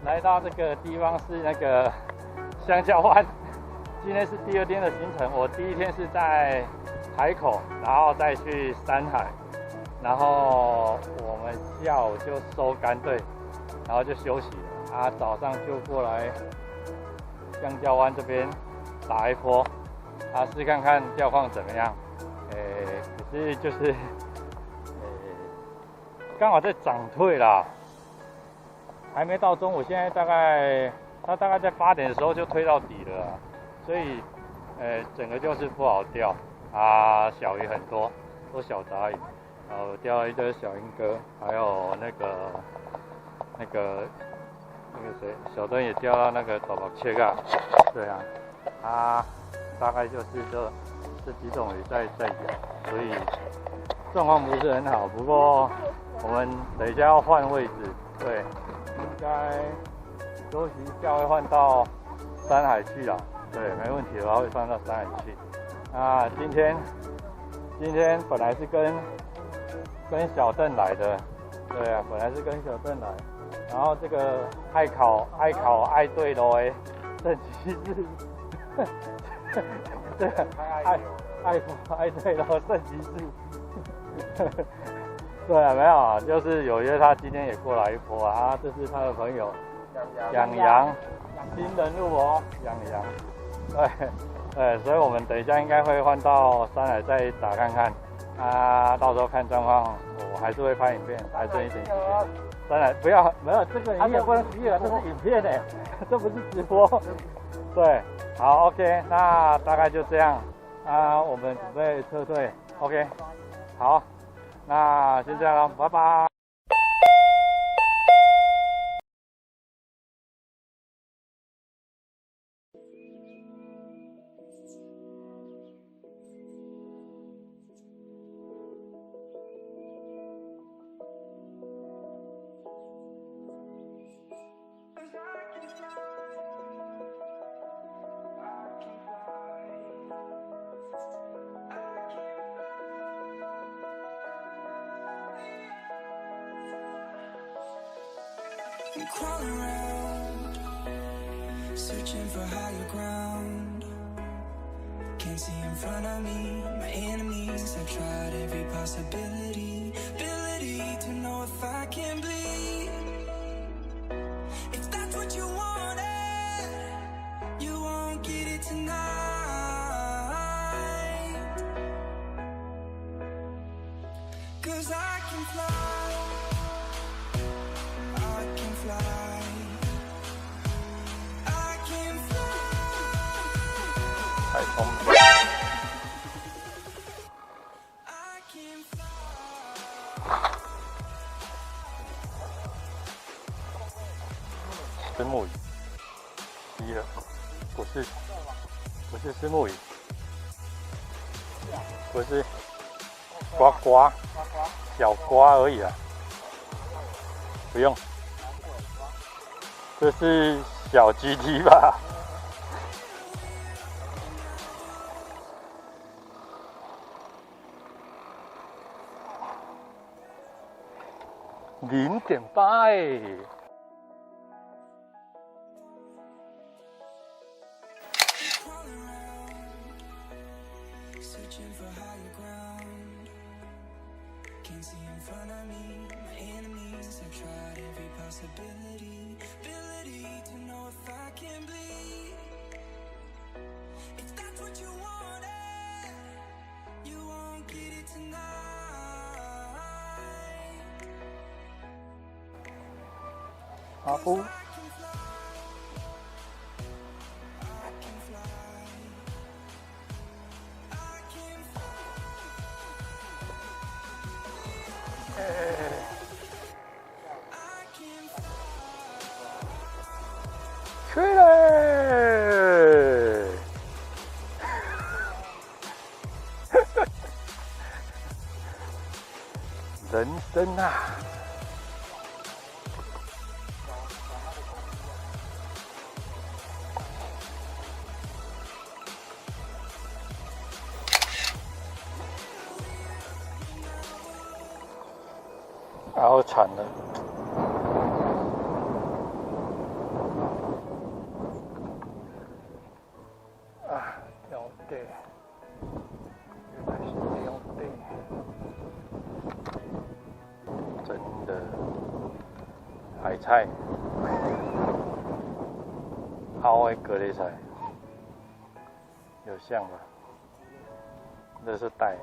来到这个地方是那个香蕉湾。今天是第2天的行程，我第1天是在海口，然后再去山海，然后我们下午就收干队，然后就休息了啊。早上就过来香蕉湾这边打一波，啊，试看看钓况怎么样。可是就是刚好在涨退啦，还没到中午，现在它大概在8点的时候就推到底了啦，所以整个就是不好钓啊，小鱼很多，都小杂鱼，我钓了一堆小鹰哥，还有那个谁，小灯也钓到那个大白切啊，对啊，大概就是这几种鱼在养，所以状况不是很好。不过我们等一下要换位置，对，应该休息一下会换到山海去啦。对，没问题的话会换到山海去。啊，今天本来是跟小邓来的，对啊，本来是跟小邓来，然后这个爱考爱对咯哎，郑吉士，这个爱对咯郑吉士，对啊，没有啊，就是有约他今天也过来一波啊，这是他的朋友养羊，新人物哦，养羊，对，所以我们等一下应该会换到山海再打看看，啊，到时候看状况，我还是会拍影片，还剩一点时间。山海不要，没有这个你也不能洗了，这是影片哎，这不是直播。对，好 ，OK， 那大概就这样啊，我们准备撤退 ，OK， 好，那先这样了，拜拜。I'm crawling around, searching for higher ground. Can't see in front of me, my enemies. I've tried every possibility, ability to know if I can bleed. If that's what you wanted, you won't get it tonight. Cause I can fly.太聪明。石目鱼，低了，不是石目鱼，不是呱，小呱而已啊，不用，这是小 GT 吧？0.8哎。Can't see in front of me, my enemies. I've tried every possibility, ability to know if I can bleed. If that's what you wanted, you won't get it tonight. Apple. Trailer 人生啊，好惨了。菜，好的蛤蜊菜，有像吧？这是带。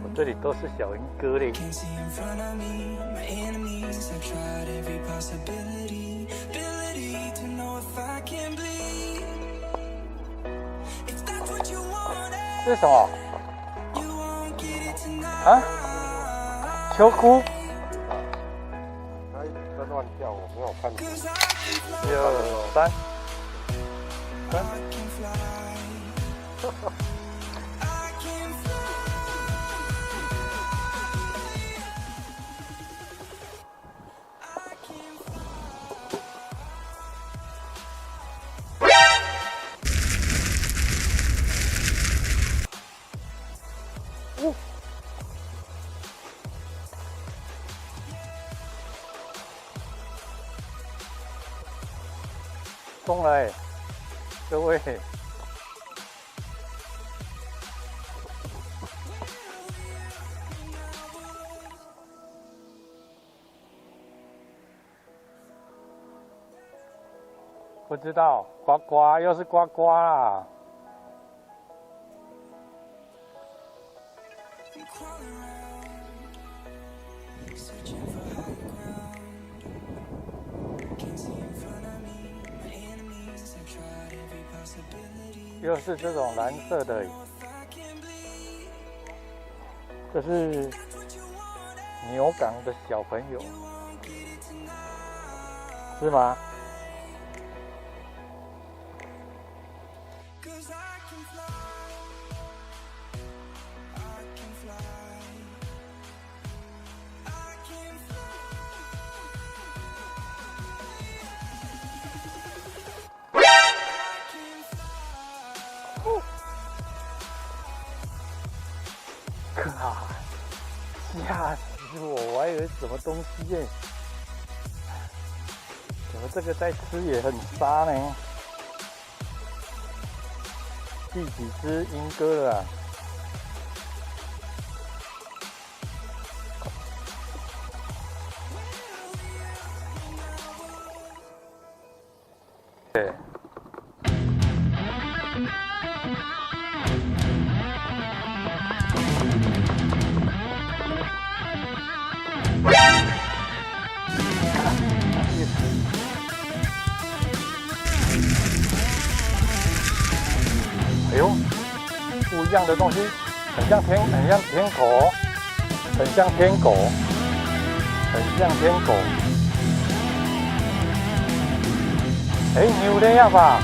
我这里都是小鹰哥嘞。这是什么？啊？秋菇？他一直在乱跳，我没有看清。1、2、3。中了欸，各位。不知道，呱呱，又是呱呱啦！又是这种蓝色的，这是牛港的小朋友，是吗？吓死我！我还以为什么东西耶，怎么这个再吃也很杀呢？第几只鹰哥了啊？对。哎呦，不一样的东西，很像天狗，很像天狗，很像天狗。哎，牛的样吧？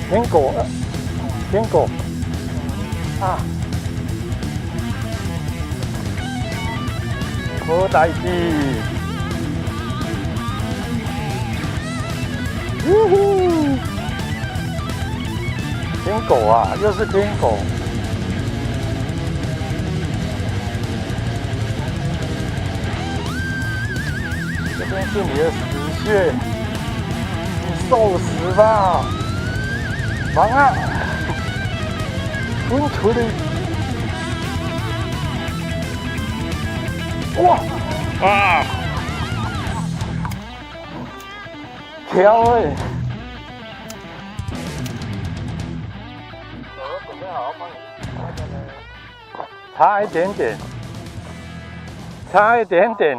天狗，天狗啊！无代志，呜呼！天狗啊，又是天狗。这边是你的死穴，你受死吧！忙啊！滚出来！哇！啊！挑欸！我准备好帮你。差一点点，差一点点。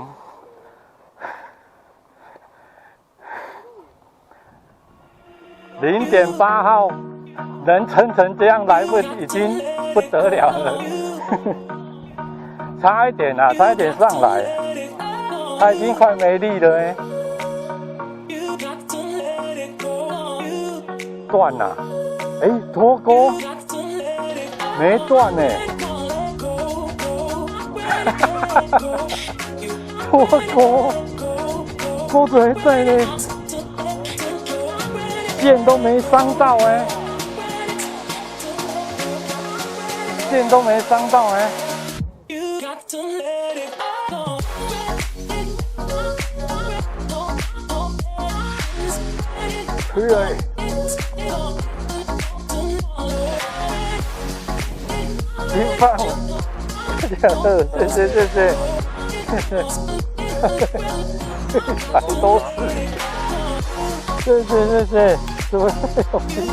0.8号能撑成这样来，已经不得了了。差一点啦，差一点上来，他已经快没力了哎，断了，哎，脱钩，没断呢，脱钩，钩子还在呢，线都没伤到哎，线都没伤到哎。对，平放，谢谢，还都是，谢谢，怎么会有平？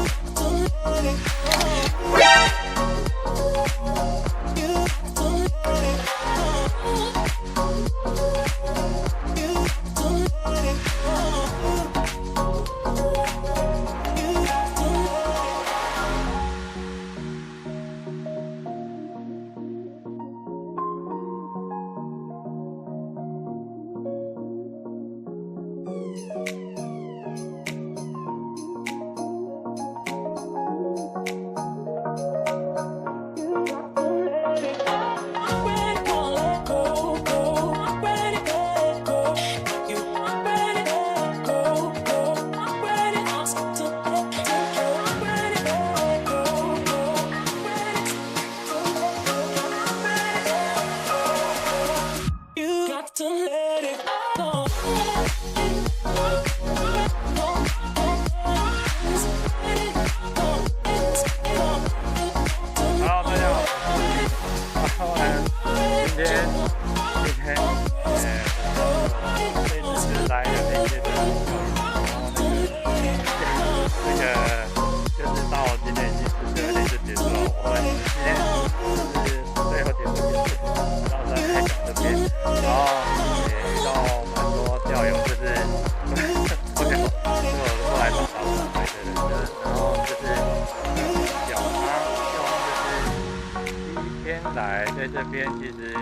来在这边其实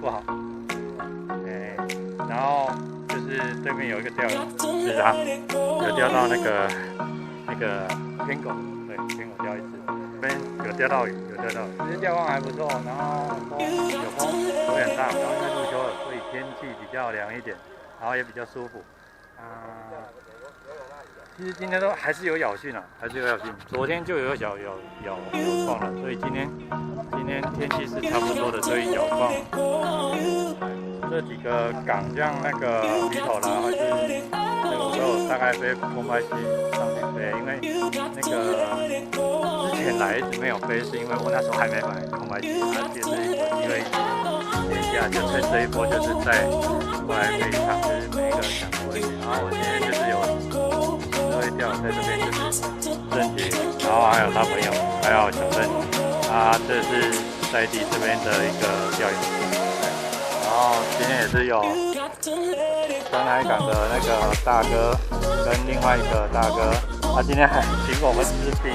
不好，然后就是对面有一个钓友，是他有钓到那个偏狗，对，偏狗钓一次，这边有钓到鱼，其实钓况还不错，然后有风，水很大，然后因为入秋了，所以天气比较凉一点，然后也比较舒服，其实今天都还是有咬讯啊，昨天就有咬况了，所以今天天气是差不多的，所以咬况这几个港像那个鱼头啦，还是那个我都有大概飞空拍机上去飞，因为那个之前来一直没有飞，是因为我那时候还没买空拍机，也是有机会连下就趁这一波就是再过来飞一趟，就是每一个想过一点，然后我今天就是有。钓在这边就是郑杰，然后还有他朋友，还有小郑，这是在地这边的一个钓友，然后今天也是有山海港的那个大哥跟另外一个大哥，他今天还请我们吃冰，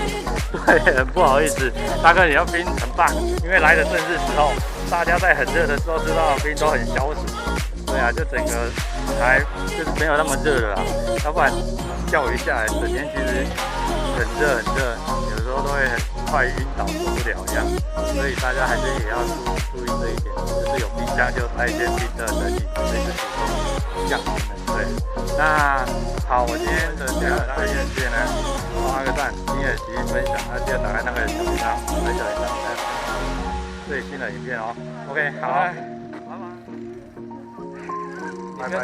对，很不好意思，大哥你要冰很棒，因为来的正是时候，大家在很热的时候吃到的冰都很消暑，对啊，就整个还就是没有那么热了啦，要不然。钓鱼下来，整天其实很热，有时候都会很快晕倒，受不了这样，所以大家还是也要注意这一点，就是有冰箱就带一些冰的冷饮，随时主动降温的。对，那好，我今天的这个大眼界呢，帮个赞，订阅、喜欢分享，记得打开那个小铃铛，开小铃铛，来最新的影片哦。OK， 好，拜拜。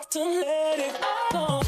To let it go.